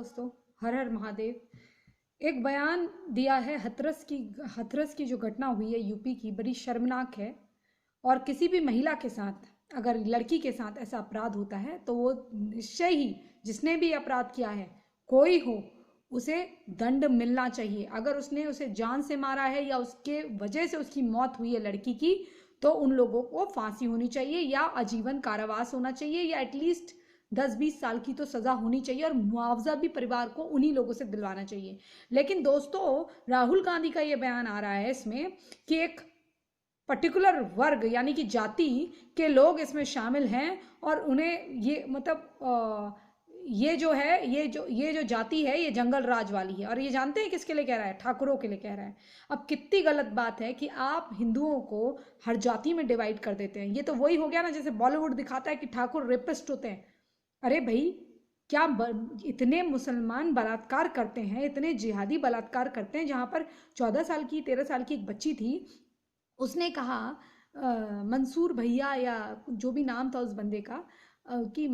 दोस्तों, हर हर महादेव। एक बयान दिया है हथरस की जो घटना हुई है यूपी की, बड़ी शर्मनाक है। और किसी भी महिला के साथ, अगर लड़की के साथ ऐसा अपराध होता है तो वो निश्चय ही, जिसने भी अपराध किया है कोई हो, उसे दंड मिलना चाहिए। अगर उसने उसे जान से मारा है या उसके वजह से उसकी मौत हुई है लड़की की, तो उन लोगों को फांसी होनी चाहिए या आजीवन कारावास होना चाहिए या एटलीस्ट 10-20 साल की तो सजा होनी चाहिए, और मुआवजा भी परिवार को उन्हीं लोगों से दिलवाना चाहिए। लेकिन दोस्तों, राहुल गांधी का ये बयान आ रहा है इसमें कि एक पर्टिकुलर वर्ग यानी कि जाति के लोग इसमें शामिल हैं, और उन्हें ये मतलब ये जो है, ये जो जाति है ये जंगल राज वाली है। और ये जानते हैं किसके लिए कह रहा है? ठाकुरों के लिए कह रहा है। अब कितनी गलत बात है कि आप हिंदुओं को हर जाति में डिवाइड कर देते हैं। ये तो वही हो गया ना, जैसे बॉलीवुड दिखाता है कि ठाकुर रेपिस्ट होते हैं। अरे भाई, क्या इतने मुसलमान बलात्कार करते हैं, इतने जिहादी बलात्कार करते हैं। जहाँ पर 14 साल की 13 साल की एक बच्ची थी, उसने कहा मंसूर भैया या जो भी नाम था उस बंदे का, कि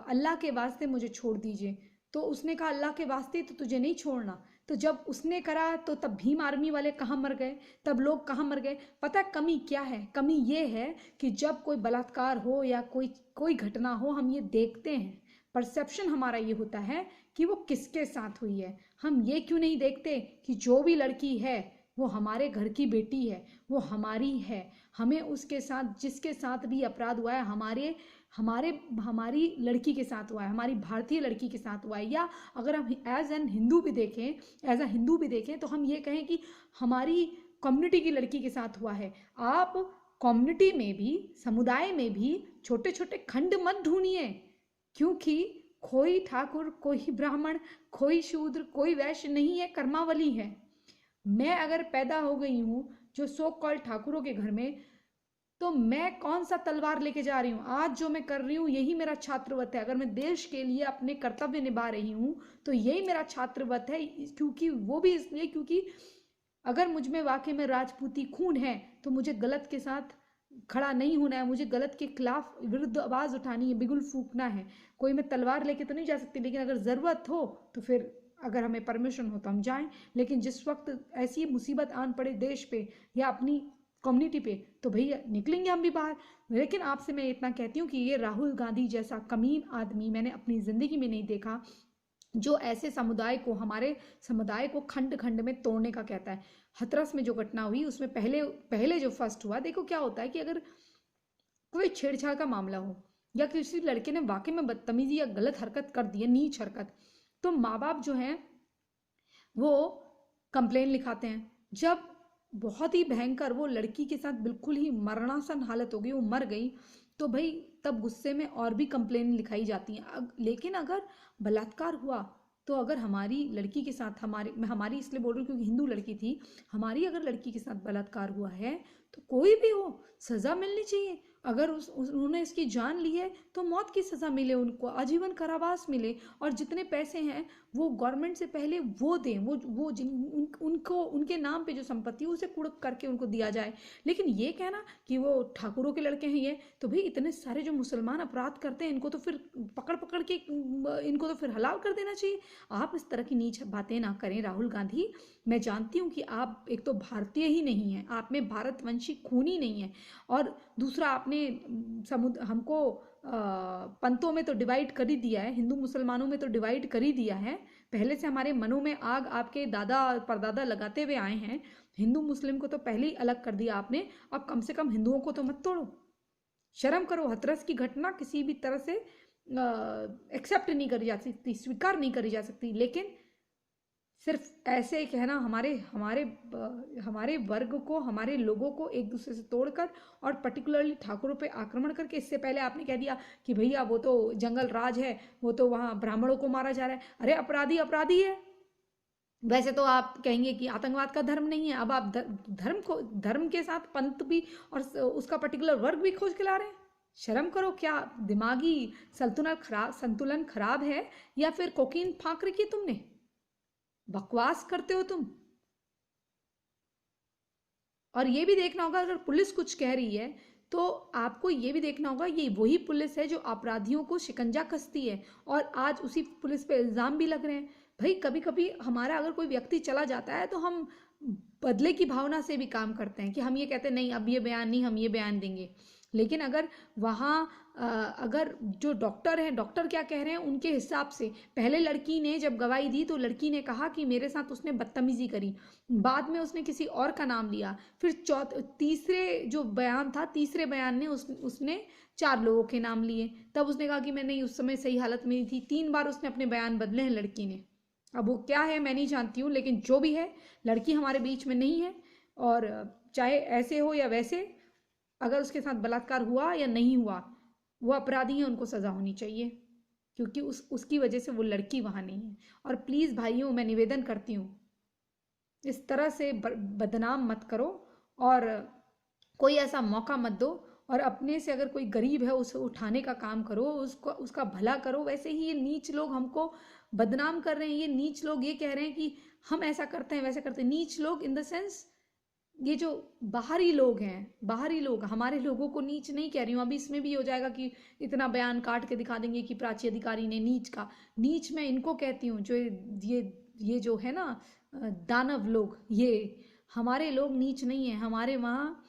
अल्लाह के वास्ते मुझे छोड़ दीजिए। तो उसने कहा अल्लाह के वास्ते तो तुझे नहीं छोड़ना। तो जब उसने करा तो तब भीम आर्मी वाले कहाँ मर गए, तब लोग कहाँ मर गए। पता है कमी क्या है? कमी ये है कि जब कोई बलात्कार हो या कोई कोई घटना हो, हम ये देखते हैं, परसेप्शन हमारा ये होता है कि वो किसके साथ हुई है। हम ये क्यों नहीं देखते कि जो भी लड़की है वो हमारे घर की बेटी है, वो हमारी है। हमें उसके साथ, जिसके साथ भी अपराध हुआ है, हमारे हमारे हमारी लड़की के साथ हुआ है, हमारी भारतीय लड़की के साथ हुआ है, या अगर हम एज एन हिंदू भी देखें, एज अ हिंदू भी देखें, तो हम ये कहें कि हमारी कम्युनिटी की लड़की के साथ हुआ है। आप कम्युनिटी में भी, समुदाय में भी छोटे छोटे खंड मत ढूंढिए, क्योंकि कोई ठाकुर, कोई ब्राह्मण, कोई शूद्र, कोई वैश्य नहीं है, कर्मावली है। मैं अगर पैदा हो गई हूँ जो सो कॉल्ड ठाकुरों के घर में, तो मैं कौन सा तलवार लेके जा रही हूँ? आज जो मैं कर रही हूँ यही मेरा छात्रवत है। अगर मैं देश के लिए अपने कर्तव्य निभा रही हूँ तो यही मेरा छात्रवत है। क्योंकि वो भी इसलिए क्योंकि अगर मुझ में वाकई में राजपूती खून है तो मुझे गलत के साथ खड़ा नहीं होना है, मुझे गलत के खिलाफ विरुद्ध आवाज उठानी है, बिगुल फूकना है। कोई मैं तलवार लेके तो नहीं जा सकती, लेकिन अगर ज़रूरत हो तो फिर, अगर हमें परमिशन हो तो हम जाएं। लेकिन जिस वक्त ऐसी मुसीबत आन पड़े देश पे या अपनी कम्युनिटी पे, तो भैया निकलेंगे हम भी बाहर। लेकिन आपसे मैं इतना कहती हूँ कि ये राहुल गांधी जैसा कमीन आदमी मैंने अपनी ज़िंदगी में नहीं देखा, जो ऐसे समुदाय को, हमारे समुदाय को खंड खंड में तोड़ने का कहता है। हथरस में जो घटना हुई उसमें पहले पहले जो फर्स्ट हुआ, देखो क्या होता है कि अगर कोई छेड़छाड़ का मामला हो या किसी लड़के ने वाकई में बदतमीजी या गलत हरकत कर दी है, नीच हरकत, तो माँ बाप जो हैं वो कंप्लेन लिखाते हैं। जब बहुत ही भयंकर वो लड़की के साथ बिल्कुल ही मरणासन हालत हो गई, वो मर गई, तो भाई तब गुस्से में और भी कंप्लेन लिखाई जाती हैं। लेकिन अगर बलात्कार हुआ, तो अगर हमारी लड़की के साथ, मैं हमारी इसलिए बोल रही हूँ क्योंकि हिंदू लड़की थी, हमारी अगर लड़की के साथ बलात्कार हुआ है तो कोई भी हो, सज़ा मिलनी चाहिए। अगर उन्होंने इसकी जान ली है तो मौत की सज़ा मिले, उनको आजीवन कारावास मिले, और जितने पैसे हैं वो गवर्नमेंट से पहले वो दें, वो उनको, उनके नाम पे जो संपत्ति है उसे कुड़क करके उनको दिया जाए। लेकिन ये कहना कि वो ठाकुरों के लड़के हैं, ये तो भाई इतने सारे जो मुसलमान अपराध करते हैं इनको तो फिर पकड़ पकड़ के इनको तो फिर हलाल कर देना चाहिए। आप इस तरह की नीच बातें ना करें राहुल गांधी। मैं जानती हूँ कि आप एक तो भारतीय ही नहीं हैं, आप में भारतवंशी खून ही नहीं है, और दूसरा आपने हमको पंथों में तो डिवाइड कर ही दिया है, हिंदू मुसलमानों में तो डिवाइड कर ही दिया है। पहले से हमारे मनों में आग आपके दादा परदादा लगाते हुए आए हैं। हिंदू मुस्लिम को तो पहले ही अलग कर दिया आपने, अब कम से कम हिंदुओं को तो मत तोड़ो। शर्म करो। हथरस की घटना किसी भी तरह से एक्सेप्ट नहीं करी जा सकती, स्वीकार नहीं करी जा सकती। लेकिन सिर्फ ऐसे ही कहना, हमारे हमारे हमारे वर्ग को, हमारे लोगों को एक दूसरे से तोड़कर और पर्टिकुलरली ठाकुरों पे आक्रमण करके, इससे पहले आपने कह दिया कि भैया वो तो जंगल राज है, वो तो वहाँ ब्राह्मणों को मारा जा रहा है। अरे अपराधी अपराधी है। वैसे तो आप कहेंगे कि आतंकवाद का धर्म नहीं है, अब आप धर्म के साथ पंथ भी और उसका पर्टिकुलर वर्ग भी खोज के ला रहे हैं। शर्म करो। क्या दिमागी संतुलन खराब है, या फिर कोकीन फाँक रखी है तुमने? बकवास करते हो तुम। और ये भी देखना होगा, अगर पुलिस कुछ कह रही है तो आपको ये भी देखना होगा, ये वही पुलिस है जो अपराधियों को शिकंजा कसती है और आज उसी पुलिस पे इल्ज़ाम भी लग रहे हैं। भाई कभी कभी हमारा अगर कोई व्यक्ति चला जाता है तो हम बदले की भावना से भी काम करते हैं कि हम ये कहते हैं नहीं अब ये बयान नहीं, हम ये बयान देंगे। लेकिन अगर वहाँ अगर जो डॉक्टर हैं, डॉक्टर क्या कह रहे हैं उनके हिसाब से, पहले लड़की ने जब गवाही दी तो लड़की ने कहा कि मेरे साथ उसने बदतमीजी करी, बाद में उसने किसी और का नाम लिया, फिर तीसरे जो बयान था, तीसरे बयान ने उसने 4 लोगों के नाम लिए, तब उसने कहा कि मैं नहीं उस समय सही हालत में नहीं थी। 3 बार उसने अपने बयान बदले हैं लड़की ने। अब वो क्या है मैं नहीं जानती हूँ, लेकिन जो भी है लड़की हमारे बीच में नहीं है। और चाहे ऐसे हो या वैसे, अगर उसके साथ बलात्कार हुआ या नहीं हुआ, वो अपराधी हैं, उनको सज़ा होनी चाहिए, क्योंकि उसकी वजह से वो लड़की वहाँ नहीं है। और प्लीज़ भाइयों, मैं निवेदन करती हूँ, इस तरह से बदनाम मत करो और कोई ऐसा मौका मत दो। और अपने से अगर कोई गरीब है उसे उठाने का काम करो, उसको उसका भला करो। वैसे ही ये नीच लोग हमको बदनाम कर रहे हैं, ये नीच लोग ये कह रहे हैं कि हम ऐसा करते हैं वैसा करते हैं। नीच लोग इन द सेंस ये जो बाहरी लोग हैं, बाहरी लोग, हमारे लोगों को नीच नहीं कह रही हूँ। अभी इसमें भी हो जाएगा कि इतना बयान काट के दिखा देंगे कि प्राची अधिकारी ने नीच का, नीच मैं इनको कहती हूँ जो ये जो है ना दानव लोग, ये हमारे लोग नीच नहीं है। हमारे वहाँ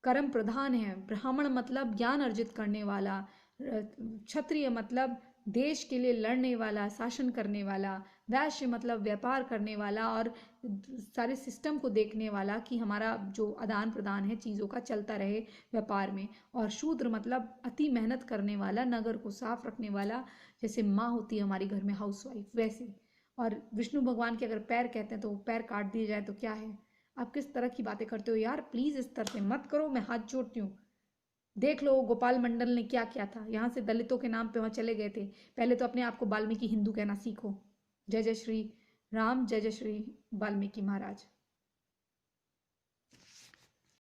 कर्म प्रधान है। ब्राह्मण मतलब ज्ञान अर्जित करने वाला, क्षत्रिय मतलब देश के लिए लड़ने वाला, शासन करने वाला, वैश्य मतलब व्यापार करने वाला और सारे सिस्टम को देखने वाला कि हमारा जो आदान प्रदान है चीज़ों का चलता रहे व्यापार में। और शूद्र मतलब अति मेहनत करने वाला, नगर को साफ रखने वाला, जैसे माँ होती है हमारी घर में हाउसवाइफ वैसे। और विष्णु भगवान के अगर पैर कहते हैं तो पैर काट दिए जाए तो क्या है। आप किस तरह की बातें करते हो यार, प्लीज़ इस तरह से मत करो, मैं हाथ जोड़ती हूँ। देख लो गोपाल मंडल ने क्या किया था, यहाँ से दलितों के नाम पे वहाँ चले गए थे। पहले तो अपने आप को वाल्मीकि हिंदू कहना सीखो। जय जय श्री राम, जय जय श्री वाल्मीकि महाराज।